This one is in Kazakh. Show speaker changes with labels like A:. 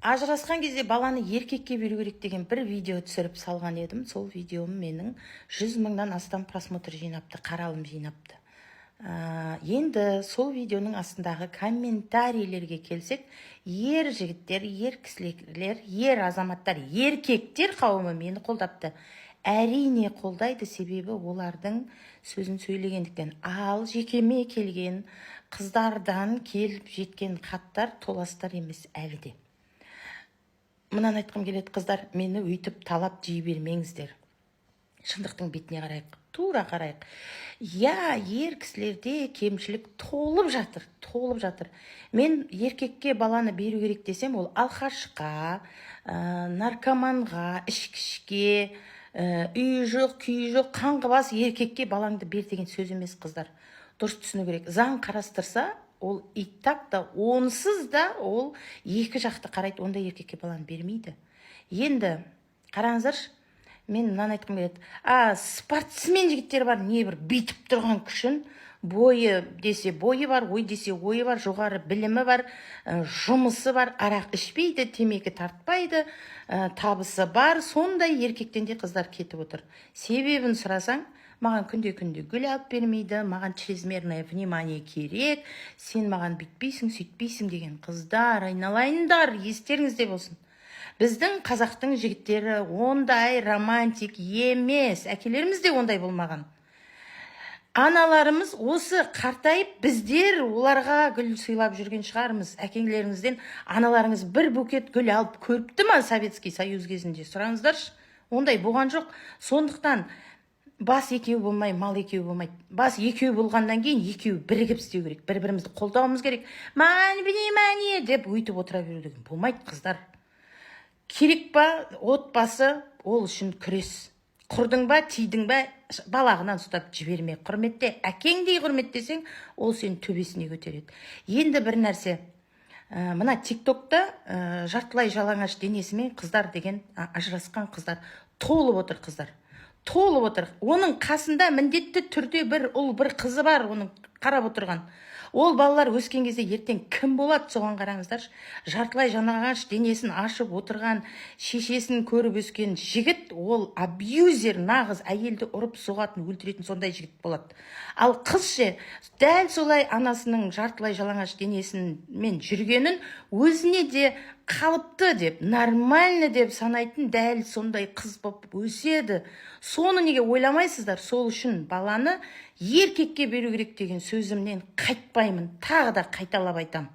A: Ажырасқан кезде баланы еркекке беру керек деген бір видео түсіріп салған едім. Сол видеом менің 100 мыңнан астам просмотр жинапты, қаралым жинапты. Енді сол видеоның астындағы комментарийлерге келсек, ер жігіттер, ер кісілер, ер азаматтар, еркектер қауымы мені қолдапты. Әрине қолдайды, себебі олардың сөзін сөйлегендіктен. Ал жекеме келген қыздардан келіп жеткен хаттар толастар емес әлі де. Мынаны айтқым келеді, қыздар, мені өйтіп талап жей бермеңіздер. Шындықтың бетіне қарайық, тура қарайық. Ер кісілерде кемшілік толып жатыр. Мен еркекке баланы беру керек десем, ол алқашқа, наркоманға, ішкішке, үйі жоқ, күйі жоқ, қаңғыбас еркекке балаңды бер деген сөз емес, қыздар. Дұрыс түсіну керек. Заң қарастырса, ол иттак да, онсыз да ол екі жақты қарайды, онда еркекке баланы бермейді. Енді қараңыздаршы, мен мынаны айтқым келеді. Спортсмен жігіттер бар, не бір бүйтіп тұрған күшін, бойы десе бойы бар, ой десе ойы бар, жоғары білімі бар, жұмысы бар, арақ ішпейді, темекі тартпайды, табысы бар, сондай еркектен де қыздар кетіп отыр. Себебін сұрасаң, маған күнде гүл алып бермейді, маған чрезмерное внимание керек, сен маған бүйтпейсің, сөйтпейсің деген қыздар, айналайындар, естеріңізде болсын. Біздің қазақтың жігіттері ондай романтик емес, әкелеріміз де ондай болмаған. Аналарымыз осы қартайып, біздер оларға гүл сыйлап жүрген шығармыз. Әкелеріңізден аналарыңыз бір букет гүл алып көріпті ма Советский Союз кезінде? Сұраңыздаршы, ондай болған жоқ. Сондықтан бас екеу болмай, мал екеу болмайды. Бас екеу болғаннан кейін екеу бірігіп істеу керек. Бір-бірімізді қолдауымыз керек. Маған внимание деп өйтіп отыра беру деген болмайды, қыздар. Керек па, отбасы ол үшін күрес. Құрдың ба, тидің ба, балағынан ұстап жіберме. Құрметте, әкеңдей құрметтесең, ол сені төбесіне көтереді. Енді бір нәрсе, мына тиктокта жартылай жалаңаш денесімен қыздар деген ажырасқан қыздар толып отыр, қыздар. Толып отыр. Оның қасында міндетті түрде бір ұл, бір қызы бар, оның қарап отырған. Ол балалар өскен кезде ертең кім болады, соған қараңыздар. Жартылай жалаңаш денесін ашып отырған, шешесін көріп өскен жігіт, ол абьюзер, нағыз әйелді ұрып соғатын, өлтіретін сондай жігіт болады. Ал қыз ше, дәл солай анасының жартылай жалаңаш денесімен жүргенін өзіне де қалыпты деп, нормальны деп санайтын дәл сондай қыз болып өседі. Соны неге ойламайсыздар? Сол үшін баланы еркекке беру керек деген сөзімнен қайтпаймын. Тағы да қайталап айтам.